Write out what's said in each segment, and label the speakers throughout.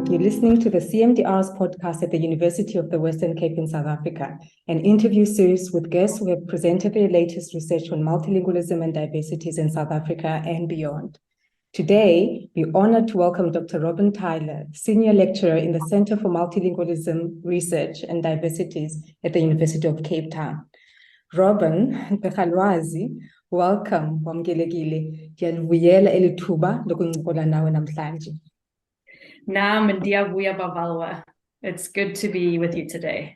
Speaker 1: You're listening to the CMDR's podcast at the University of the Western Cape in South Africa, an interview series with guests who have presented their latest research on multilingualism and diversities in South Africa and beyond. Today, we're honored to welcome Dr. Robyn Tyler, Senior Lecturer in the Center for Multilingualism Research and Diversities at the University of Cape Town. Robyn, welcome, wamkelekile. Ndiyalivuyela eli thuba lokuncokola nawe namhlanje.
Speaker 2: It's good to be with you today.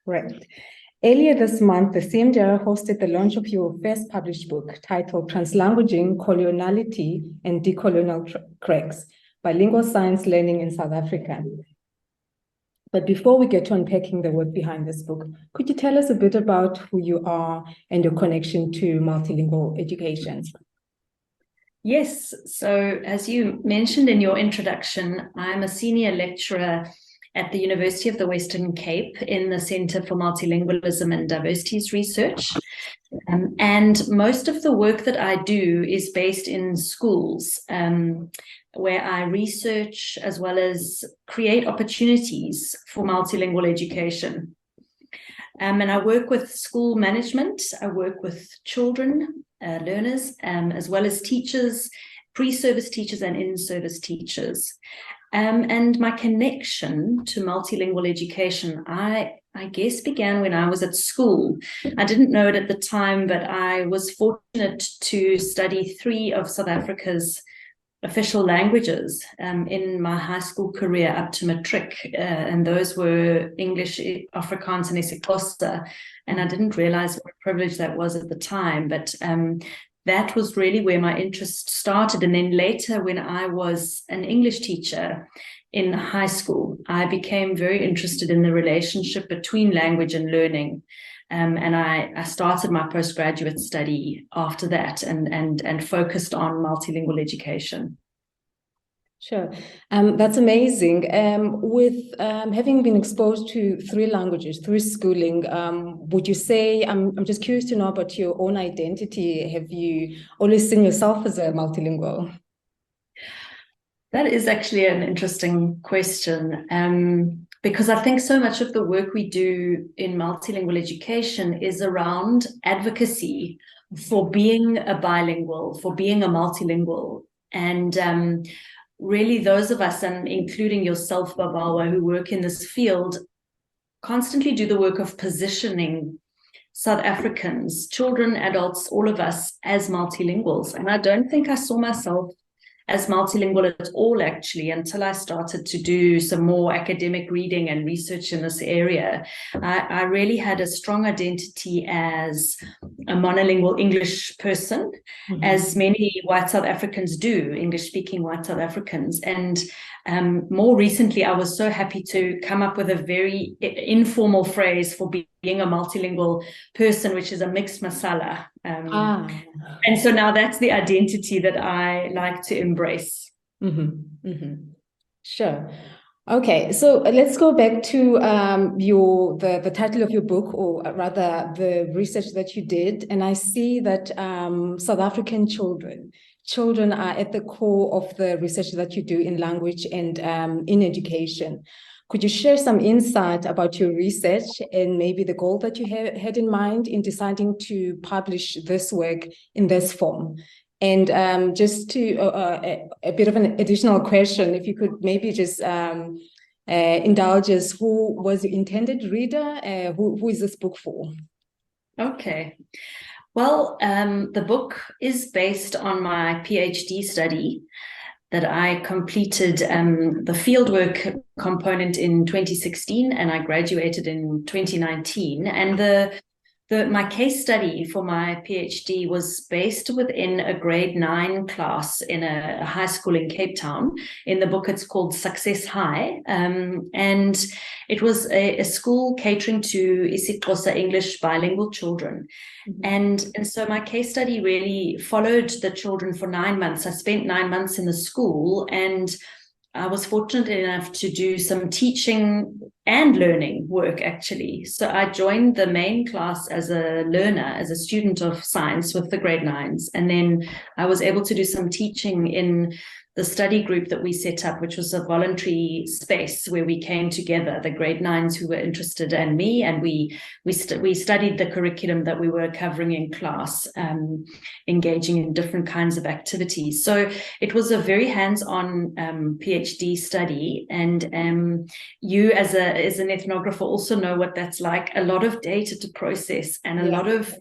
Speaker 1: Right. Earlier this month, the CMDR hosted the launch of your first published book titled Translanguaging Coloniality and Decolonial Cracks, Bilingual Science Learning in South Africa. But before we get to unpacking the work behind this book, could you tell us a bit about who you are and your connection to multilingual education?
Speaker 2: Yes, so as you mentioned in your introduction, I'm a senior lecturer at the University of the Western Cape in the Center for Multilingualism and Diversities Research. And most of the work that I do is based in schools, where I research as well as create opportunities for multilingual education. And I work with school management, I work with children, learners, as well as teachers, pre-service teachers and in-service teachers. And my connection to multilingual education, I guess began when I was at school. I didn't know it at the time, but I was fortunate to study 3 of South Africa's official languages in my high school career up to matric, and those were English, Afrikaans, and isiXhosa. And I didn't realize what a privilege that was at the time, but that was really where my interest started. And then later, when I was an English teacher in high school, I became very interested in the relationship between language and learning. And I started my postgraduate study after that and focused on multilingual education.
Speaker 1: Sure. That's amazing. With having been exposed to 3 languages through schooling, would you say, I'm just curious to know about your own identity. Have you always seen yourself as a multilingual?
Speaker 2: That is actually an interesting question. Because I think so much of the work we do in multilingual education is around advocacy for being a bilingual, for being a multilingual. And really those of us, and including yourself, Babalwayashe, who work in this field, constantly do the work of positioning South Africans, children, adults, all of us as multilinguals. And I don't think I saw myself as multilingual at all, actually, until I started to do some more academic reading and research in this area. I really had a strong identity as a monolingual English person, as many white South Africans do, English-speaking white South Africans. And more recently, I was so happy to come up with a very informal phrase for being a multilingual person, which is a mixed masala. And so now that's the identity that I like to embrace.
Speaker 1: Sure. Okay, so let's go back to the title of your book, or rather the research that you did. And I see that South African children are at the core of the research that you do in language and in education. Could you share some insight about your research and maybe the goal that you had in mind in deciding to publish this work in this form? And just to a bit of an additional question, if you could maybe just indulge us, who was your intended reader? Who is this book for?
Speaker 2: Okay. Well, the book is based on my PhD study that I completed the fieldwork component in 2016, and I graduated in 2019. And my case study for my PhD was based within a grade 9 class in a high school in Cape Town. In the book, it's called Success High. And it was a school catering to isiXhosa English bilingual children. And so my case study really followed the children for 9 months. I spent 9 months in the school, and I was fortunate enough to do some teaching and learning work, actually. So I joined the main class as a learner, as a student of science with the grade 9s. And then I was able to do some teaching in the study group that we set up, which was a voluntary space where we came together, the grade 9s who were interested, and me, and we studied the curriculum that we were covering in class, engaging in different kinds of activities. So it was a very hands-on PhD study, and you as an ethnographer also know what that's like. A lot of data to process and a lot of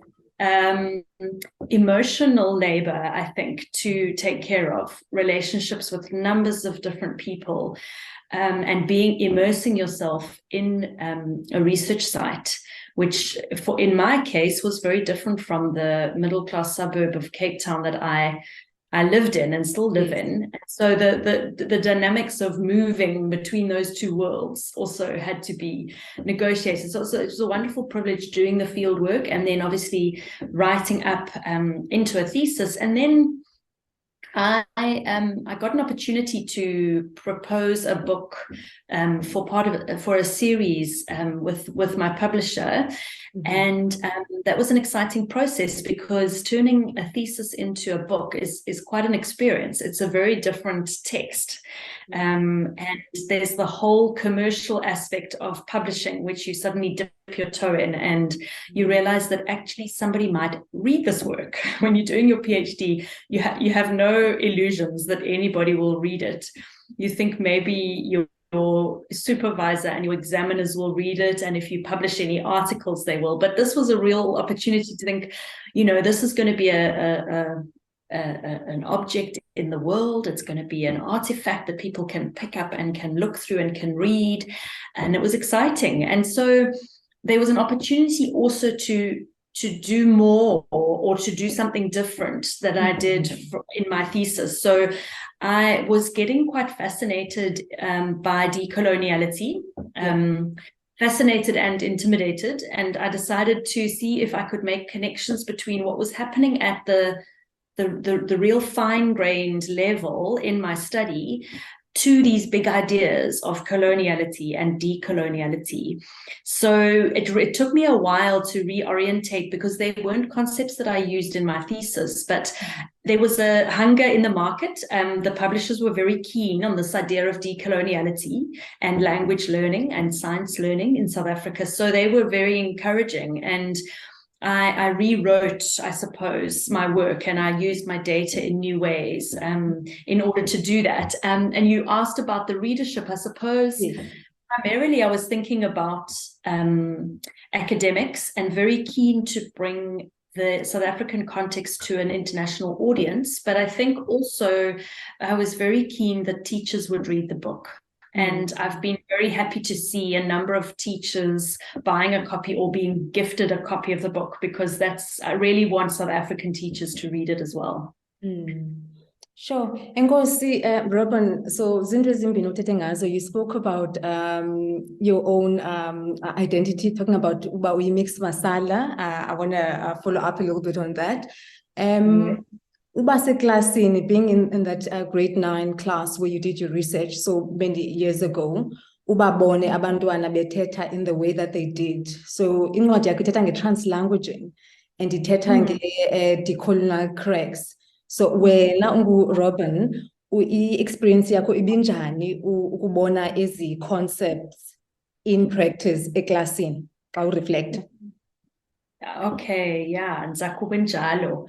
Speaker 2: emotional labor, I think, to take care of relationships with numbers of different people, and immersing yourself in a research site, which in my case was very different from the middle class suburb of Cape Town that I lived in and still live in. So the dynamics of moving between those two worlds also had to be negotiated. So it was a wonderful privilege doing the field work, and then obviously writing up into a thesis. And then I got an opportunity to propose a book for a series with my publisher. And that was an exciting process, because turning a thesis into a book is quite an experience. It's a very different text. And there's the whole commercial aspect of publishing, which you suddenly dip your toe in, and you realize that actually somebody might read this work. When you're doing your PhD, you have no illusions that anybody will read it. You think maybe your supervisor and your examiners will read it, and if you publish any articles, they will. But this was a real opportunity to think, this is going to be an object in the world. It's going to be an artifact that people can pick up and can look through and can read. And it was exciting. And so there was an opportunity also to do more or to do something different that I did in my thesis. So I was getting quite fascinated by decoloniality, fascinated and intimidated. And I decided to see if I could make connections between what was happening at the real fine-grained level in my study to these big ideas of coloniality and decoloniality. So it took me a while to reorientate, because they weren't concepts that I used in my thesis, but there was a hunger in the market. The publishers were very keen on this idea of decoloniality and language learning and science learning in South Africa. So they were very encouraging, and I rewrote, I suppose, my work, and I used my data in new ways in order to do that. And you asked about the readership, I suppose. Primarily, I was thinking about academics, and very keen to bring the South African context to an international audience. But I think also I was very keen that teachers would read the book. And I've been very happy to see a number of teachers buying a copy or being gifted a copy of the book, because I really want South African teachers to read it as well.
Speaker 1: Sure. Enkosi, Robyn, so zinto ezimbini uthethe ngazo, you spoke about your own identity, talking about uba mixed masala. I want to follow up a little bit on that. Ubase classini, being in that grade 9 class where you did your research so many years ago, ubabone abantwana bethetha in the way that they did. So incwadi yakho ithetha nge-translanguaging and ithetha nge-decolonial cracks. So wena Robyn, i-experience yakho ibinjani ukubona ezi concepts in practice eklasini xa ureflect?
Speaker 2: Okay, yeah, nzakubenjalo.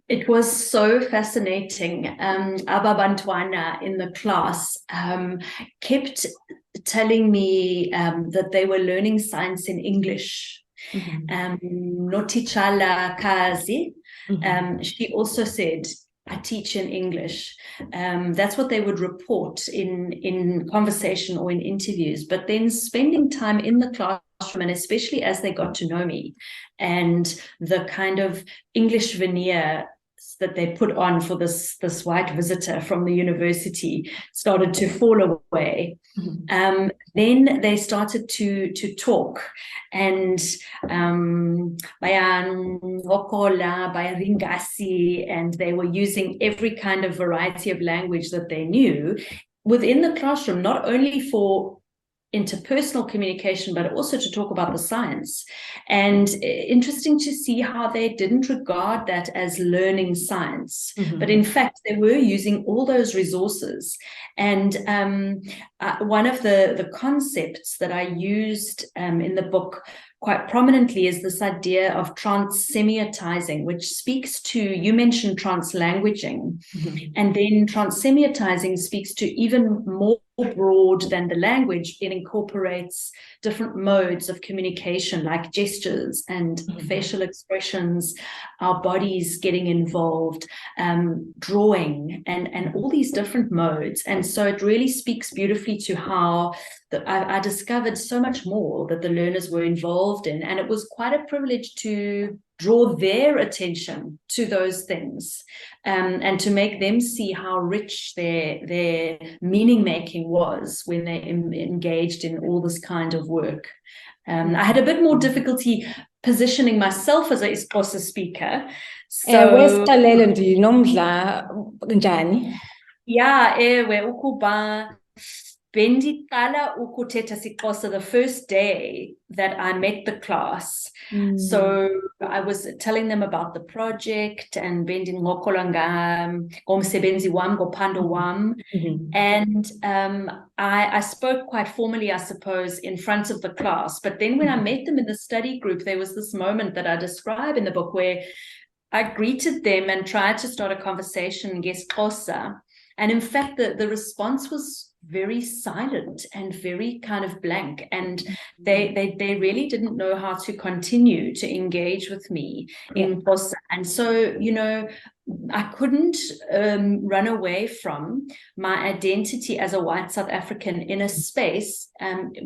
Speaker 2: It was so fascinating. Ababantwana in the class kept telling me that they were learning science in English. Notichala Kazi, she also said, I teach in English. That's what they would report in conversation or in interviews. But then spending time in the classroom, and especially as they got to know me, and the kind of English veneer that they put on for this white visitor from the university started to fall away. Then they started to talk, and bayan hokola, bayan ringasi, and they were using every kind of variety of language that they knew within the classroom, not only for interpersonal communication, but also to talk about the science. And interesting to see how they didn't regard that as learning science, but in fact, they were using all those resources. And one of the concepts that I used in the book quite prominently is this idea of transsemiotizing, which speaks to, you mentioned translanguaging, and then transsemiotizing speaks to even more broad than the language. It incorporates different modes of communication like gestures and facial expressions, our bodies getting involved, drawing, and all these different modes. And so it really speaks beautifully to how I discovered so much more that the learners were involved in, and it was quite a privilege to draw their attention to those things, and to make them see how rich their meaning making was when they engaged in all this kind of work. I had a bit more difficulty positioning myself as a isiXhosa speaker. So
Speaker 1: wesiqalelo ndinomdla njani?
Speaker 2: Yeah, ukuba bendiqala ukuthetha isiXhosa the first day that I met the class. So I was telling them about the project and bendincokola ngomsebenzi wam, ngophando wam. And I spoke quite formally, I suppose, in front of the class. But then when I met them in the study group, there was this moment that I describe in the book where I greeted them and tried to start a conversation in isiXhosa. And in fact, the response was very silent and very kind of blank. And they really didn't know how to continue to engage with me in Xhosa. And so, you know, I couldn't run away from my identity as a white South African in a space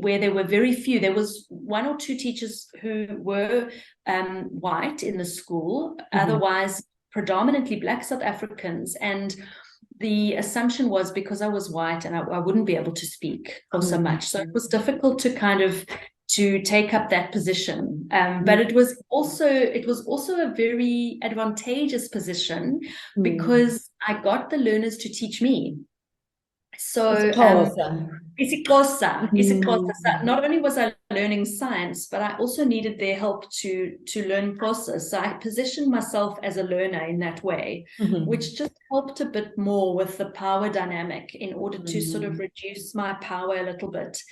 Speaker 2: where there were very few. There was one or two teachers who were white in the school, otherwise predominantly Black South Africans. And the assumption was because I was white and I wouldn't be able to speak for so much. So it was difficult to kind of to take up that position. But it was also a very advantageous position because I got the learners to teach me. So isiXhosa. Not only was I learning science, but I also needed their help to learn Xhosa. So I positioned myself as a learner in that way, which just helped a bit more with the power dynamic in order to sort of reduce my power a little bit.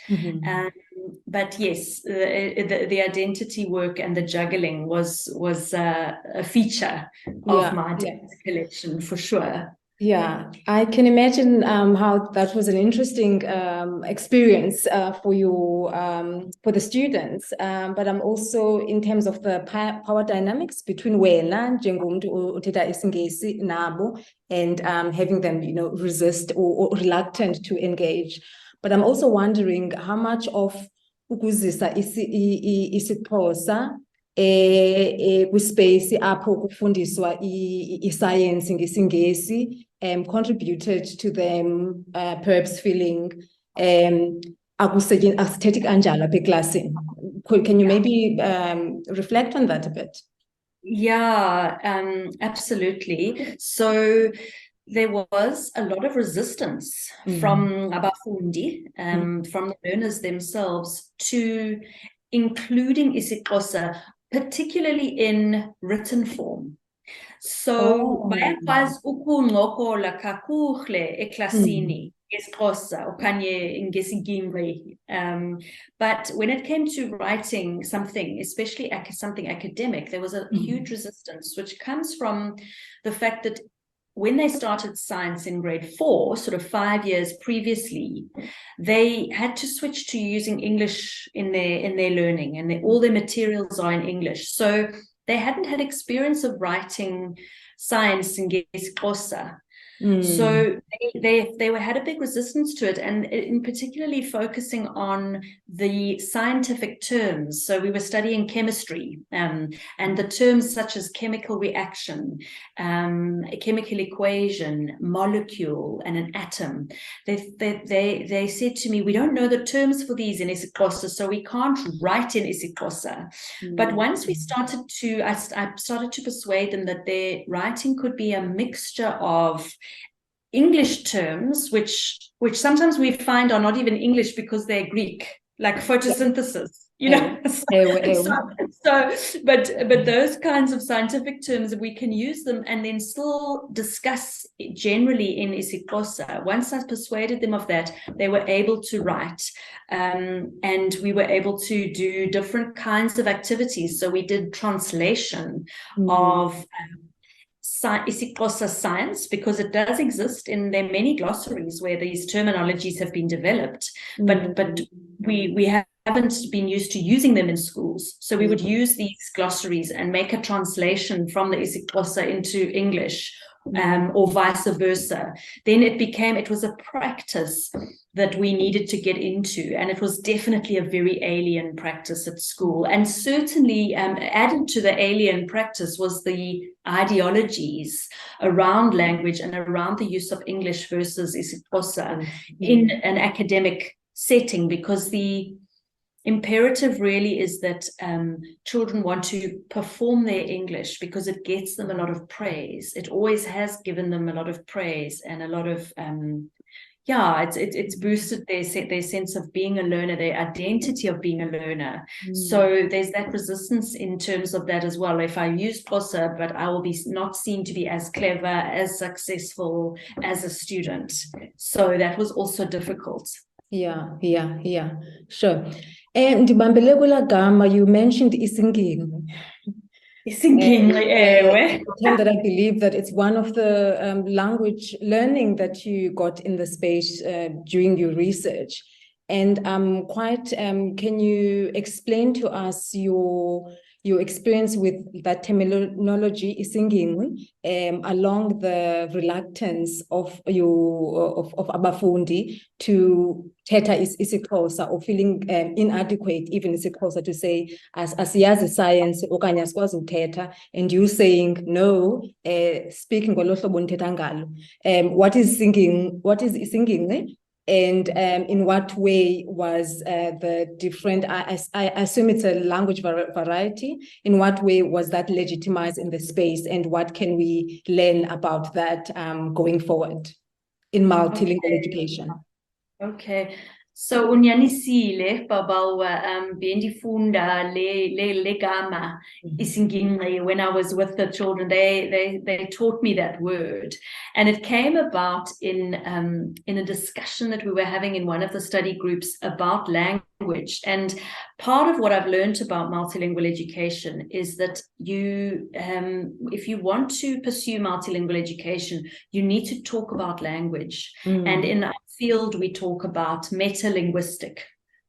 Speaker 2: But yes, the identity work and the juggling was a feature of my dance collection for sure.
Speaker 1: Yeah, I can imagine how that was an interesting experience for you, for the students. But I'm also in terms of the power dynamics between wena njengomntu othetha isiNgesi nabo and having them, you know, resist or reluctant to engage. But I'm also wondering how much of ukuzisa isiXhosa kwispace apho kufundiswa iscience ngesiNgesi contributed to them perhaps feeling asithethi kanjalo apha eklasini. Can you maybe reflect on that a bit?
Speaker 2: Yeah, absolutely. So there was a lot of resistance from abafundi, from the learners themselves, to including isiXhosa, particularly in written form. So bayakwazi ukuncokola kakuhle eklasini isiXhosa okanye ngesiNgingqi, but when it came to writing something, especially something academic, there was a huge resistance, which comes from the fact that when they started science in grade 4, sort of 5 years previously, they had to switch to using English in their learning, and all their materials are in English. So they hadn't had experience of writing science in isiXhosa. So they had a big resistance to it, and in particularly focusing on the scientific terms. So we were studying chemistry, and the terms such as chemical reaction, a chemical equation, molecule, and an atom. They said to me, we don't know the terms for these in isiXhosa, so we can't write in isiXhosa. But once we started I started to persuade them that their writing could be a mixture of English terms, which sometimes we find are not even English because they're Greek. like photosynthesis, you know. But those kinds of scientific terms, we can use them and then still discuss generally in isiXhosa. Once I persuaded them of that, they were able to write, and we were able to do different kinds of activities. So we did translation of isiXhosa science, because it does exist in there are many glossaries where these terminologies have been developed, but we haven't been used to using them in schools. So we would use these glossaries and make a translation from the isiXhosa into English, or vice versa. Then it was a practice that we needed to get into, and it was definitely a very alien practice at school. And certainly added to the alien practice was the ideologies around language and around the use of English versus isiXhosa in an academic setting, because the imperative really is that children want to perform their English because it gets them a lot of praise. It always has given them a lot of praise and a lot of it's boosted their sense of being a learner, their identity of being a learner. So there's that resistance in terms of that as well. If I use Xhosa, but I will be not seen to be as clever, as successful as a student. So that was also difficult.
Speaker 1: Yeah, sure. And ndibambele kulaa gama, you mentioned isingingqi. That I believe that it's one of the language learning that you got in the space during your research. And can you explain to us your experience with that terminology, isingingqi, along the reluctance of abafundi to thetha isiXhosa, or feeling inadequate even isiXhosa to say asiyazi science okanye asikwazi uthetha, and you saying no, speaking ngolo hlobo nithetha ngalo. What is isingingqi? And in what way was the different, I assume it's a language variety, in what way was that legitimized in the space, and what can we learn about that going forward in multilingual education?
Speaker 2: Okay. So unyanisile Babalwa bendifunda le gama isingingqi. When I was with the children, they taught me that word, and it came about in a discussion that we were having in one of the study groups about language. And part of what I've learned about multilingual education is that if you want to pursue multilingual education, you need to talk about language. And in our field, we talk about metalinguistic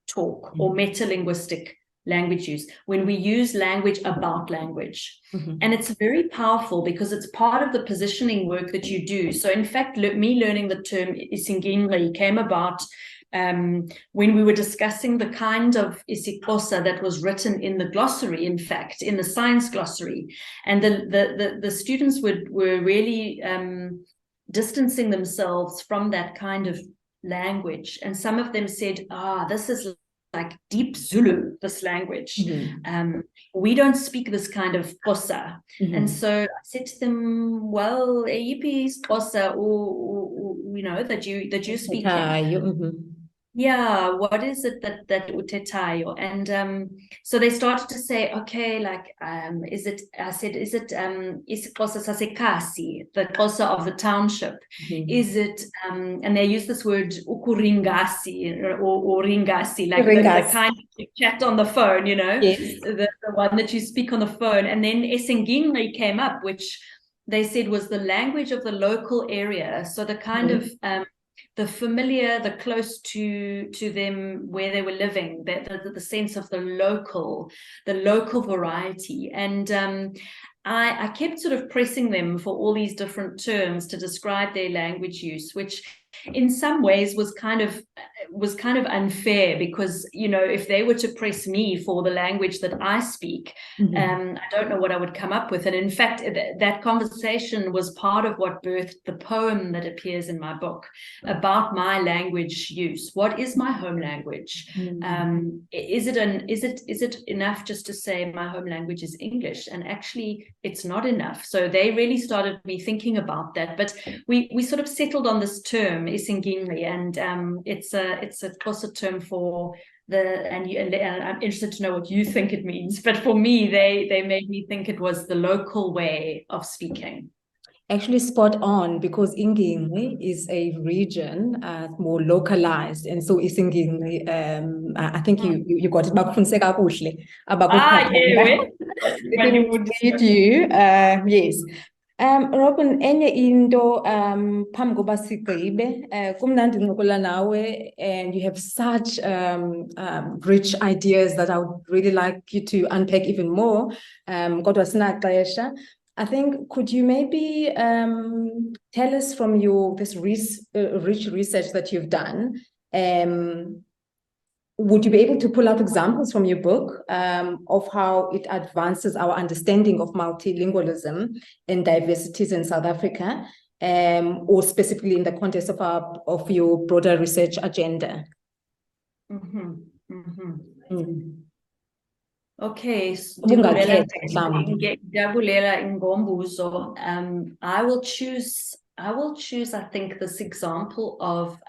Speaker 2: talk or metalinguistic language use, when we use language about language. And it's very powerful because it's part of the positioning work that you do. So in fact, me learning the term isingingqi came about when we were discussing the kind of isiXhosa that was written in the glossary, in fact, in the science glossary. And the students were really distancing themselves from that kind of language. And some of them said, this is like deep Zulu, this language. We don't speak this kind of Xhosa. And so I said to them, well, is Xhosa, or that you speak. Yeah, what is it that utetayo? And so they started to say, okay, like is it isiXhosa sasekasi, the Xhosa of the township? Is it and they use this word ukuringasi or ringasi, like the kind of chat on the phone, yes. the one that you speak on the phone. And then isingingqi came up, which they said was the language of the local area. So the kind of the familiar, the close to them where they were living, the sense of the local variety. And I kept sort of pressing them for all these different terms to describe their language use, which in some ways was kind of unfair, because if they were to press me for the language that I speak, I don't know what I would come up with. And in fact, that conversation was part of what birthed the poem that appears in my book about my language use. What is my home language? Is it enough just to say my home language is English? And actually it's not enough. So they really started me thinking about that. But we sort of settled on this term, isingingqi, and it's a Xhosa term for and I'm interested to know what you think it means. But for me, they made me think it was the local way of speaking.
Speaker 1: Actually spot on, because Ingingqi is a region more localized, and so isingingqi, I think you got it. Bakufundise kakuhle
Speaker 2: Yeah,
Speaker 1: it would lead you, yes. Robyn, enye into phambi koba sigqibe, kumnandi ncokola nawe, and you have such rich ideas that I would really like you to unpack even more. Kodwa sinaxesha. I think, could you maybe tell us from this rich research that you've done, would you be able to pull out examples from your book of how it advances our understanding of multilingualism and diversities in South Africa, or specifically in the context of your broader research agenda?
Speaker 2: Okay, I will choose, I think, this example of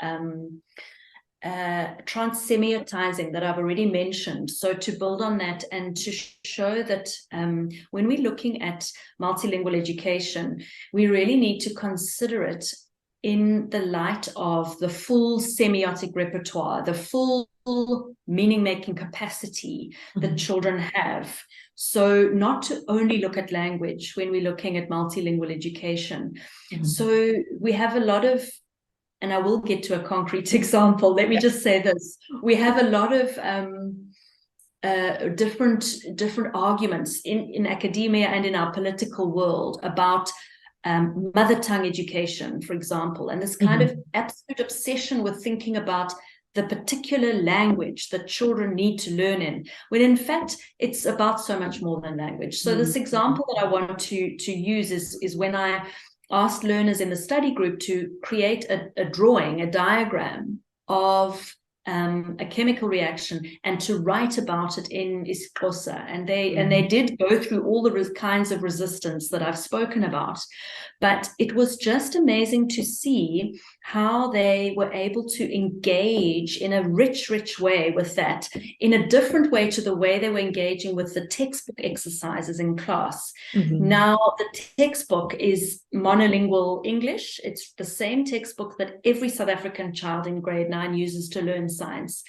Speaker 2: transsemiotising that I've already mentioned. So to build on that and to show that when we're looking at multilingual education, we really need to consider it in the light of the full semiotic repertoire, the full meaning-making capacity that children have. So not to only look at language when we're looking at multilingual education. So we have a lot of, and I will get to a concrete example. Let me just say this. We have a lot of different arguments in academia and in our political world about mother tongue education, for example, and this kind of absolute obsession with thinking about the particular language that children need to learn in, when in fact it's about so much more than language. So this example that I want to use is when I asked learners in the study group to create a drawing, a diagram of a chemical reaction, and to write about it in isiXhosa. And they did go through all the kinds of resistance that I've spoken about. But it was just amazing to see how they were able to engage in a rich way with that, in a different way to the way they were engaging with the textbook exercises in class. Now, the textbook is monolingual English. It's the same textbook that every South African child in grade 9 uses to learn science.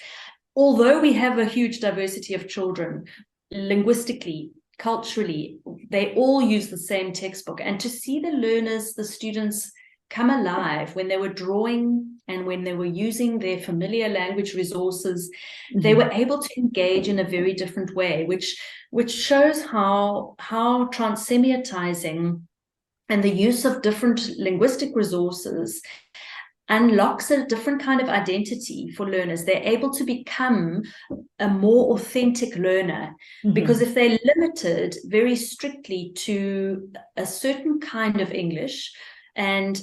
Speaker 2: Although we have a huge diversity of children, linguistically, culturally, they all use the same textbook. And to see the learners, the students, come alive when they were drawing and when they were using their familiar language resources, they were able to engage in a very different way, which shows how transsemiotising and the use of different linguistic resources unlocks a different kind of identity for learners. They're able to become a more authentic learner, because if they're limited very strictly to a certain kind of English and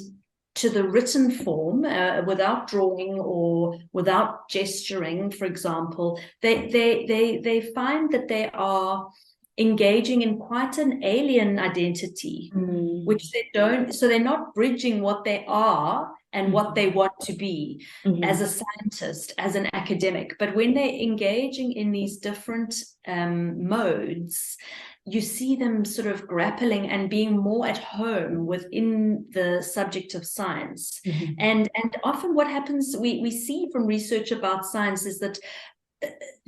Speaker 2: to the written form, without drawing or without gesturing, for example, they find that they are engaging in quite an alien identity, which they don't, so they're not bridging what they are and what they want to be as a scientist, as an academic. But when they're engaging in these different modes, you see them sort of grappling and being more at home within the subject of science. And often what happens, we see from research about science, is that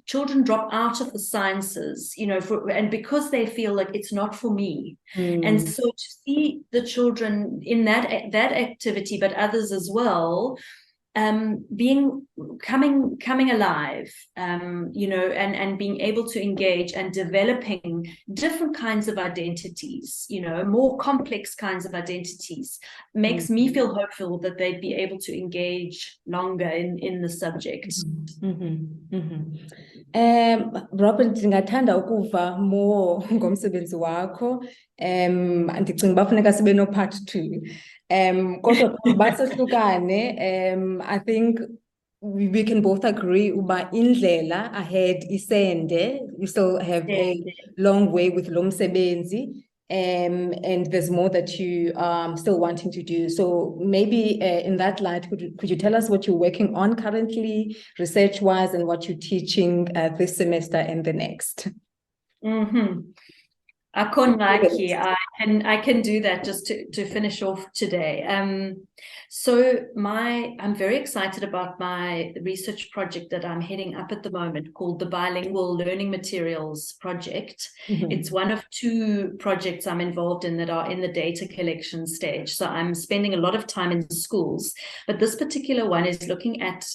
Speaker 2: children drop out of the sciences, and because they feel like it's not for me. And so to see the children in that activity, but others as well, coming alive, and being able to engage and developing different kinds of identities, more complex kinds of identities, makes me feel hopeful that they'd be able to engage longer in the subject.
Speaker 1: Robyn, ndingathanda ukuva more ngomsebenzi wakho. Ndicinga uba funeka sibe no part 2. Kodwa basehlukane, I think we can both agree uba indlela ahead isende. We still have a long way with lo msebenzi. and there's more that you still wanting to do. So maybe in that light, could you tell us what you're working on currently, research-wise, and what you're teaching this semester and the next?
Speaker 2: Mm-hmm. Akonaki, I can do that just to finish off today. So I'm very excited about my research project that I'm heading up at the moment called the Bilingual Learning Materials Project.
Speaker 1: Mm-hmm.
Speaker 2: It's one of two projects I'm involved in that are in the data collection stage. So I'm spending a lot of time in schools, but this particular one is looking at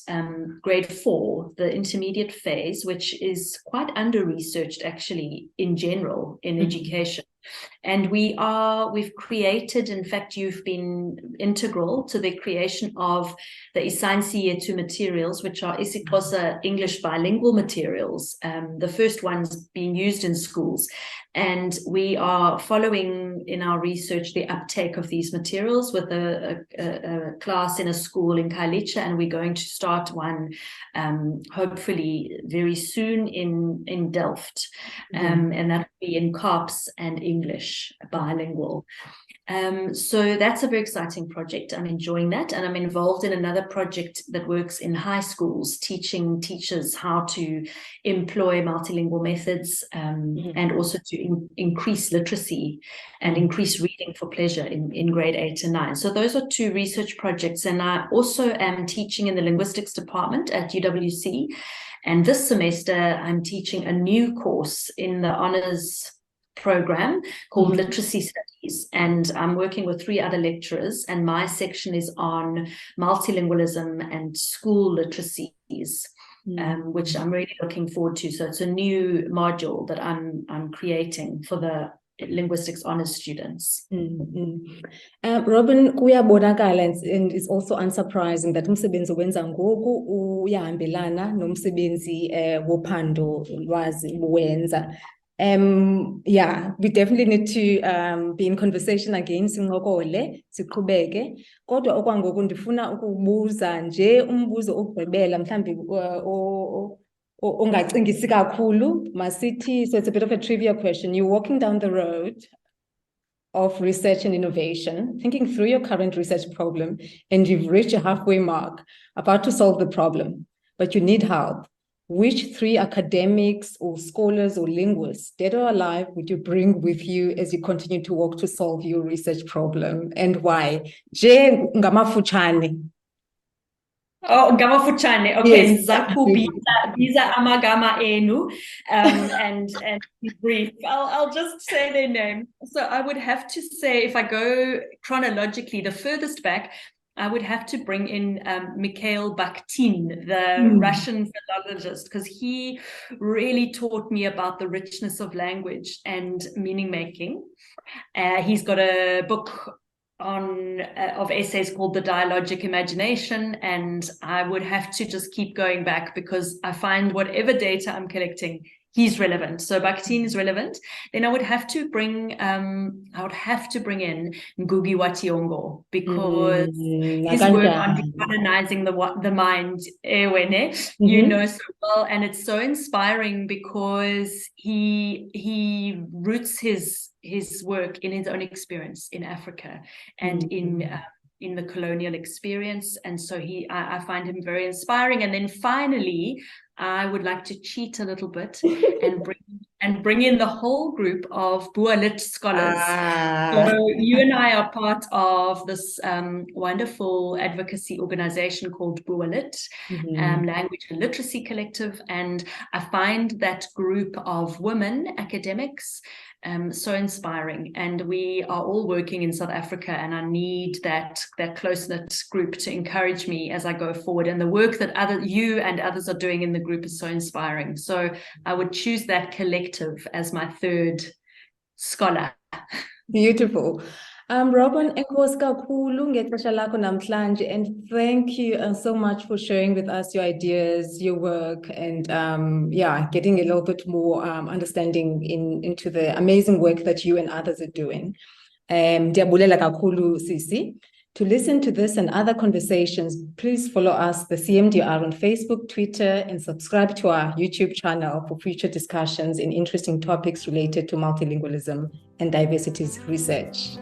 Speaker 2: grade 4, the intermediate phase, which is quite under-researched actually in general in education. And we've created, in fact, you've been integral to the creation of the Isaansi Yetu materials, which are isiXhosa English bilingual materials, the first ones being used in schools. And we are following in our research the uptake of these materials with a class in a school in Khayelitsha, and we're going to start one hopefully very soon in Delft, and that will be in CAPS and English bilingual. So that's a very exciting project. I'm enjoying that, and I'm involved in another project that works in high schools, teaching teachers how to employ multilingual methods, and also to increase literacy and increase reading for pleasure in grade 8 and 9. So those are two research projects, and I also am teaching in the linguistics department at UWC, and this semester I'm teaching a new course in the honors program called Literacy Studies, and I'm working with 3 other lecturers, and my section is on multilingualism and school literacies, which I'm really looking forward to. So it's a new module that I'm creating for the linguistics honors students.
Speaker 1: Robyn, kuyabonakala, and it's also unsurprising that umsebenzi owenza ngoku uyahambelana nomsebenzi wophando lwazi buwenza. Yeah, we definitely need to be in conversation again, sincokole, siqhubeke. Kodwa okwangoku ndifuna ukubuza nje umbuzo ogqibela mhlambi ongacingisi kakhulu, masithi, so it's a bit of a trivia question. You're walking down the road of research and innovation, thinking through your current research problem, and you've reached a halfway mark, about to solve the problem, but you need help. Which 3 academics or scholars or linguists, dead or alive, would you bring with you as you continue to work to solve your research problem, and why? Nje ngamafuchane.
Speaker 2: Oh, ngamafuchane. Okay,
Speaker 1: Yes.
Speaker 2: Biza amagama enu, and be brief. I'll just say their name. So I would have to say, if I go chronologically, the furthest back, I would have to bring in Mikhail Bakhtin, the Russian philologist, because he really taught me about the richness of language and meaning making. He's got a book of essays called The Dialogic Imagination, and I would have to just keep going back because I find whatever data I'm collecting, he's relevant. So Bakhtin is relevant. Then I would have to bring in Ngugi wa Thiong'o, because his work on decolonizing the mind, you know so well, and it's so inspiring because he roots his work in his own experience in Africa and in the colonial experience, and so I find him very inspiring. And then finally, I would like to cheat a little bit and bring in the whole group of Molate scholars. So you and I are part of this wonderful advocacy organization called Molate, Language and Literacy Collective, and I find that group of women academics so inspiring, and we are all working in South Africa, and I need that close-knit group to encourage me as I go forward, and the work that you and others are doing in the group is so inspiring. So I would choose that collective as my third scholar.
Speaker 1: Beautiful. Robyn, enkosi kakhulu ngexesha lakho namhlanje, and thank you so much for sharing with us your ideas, your work, and getting a little bit more understanding into the amazing work that you and others are doing. Ndiyabulela kakhulu, Sisi. To listen to this and other conversations, please follow us, the CMDR, on Facebook, Twitter, and subscribe to our YouTube channel for future discussions in interesting topics related to multilingualism and diversities research.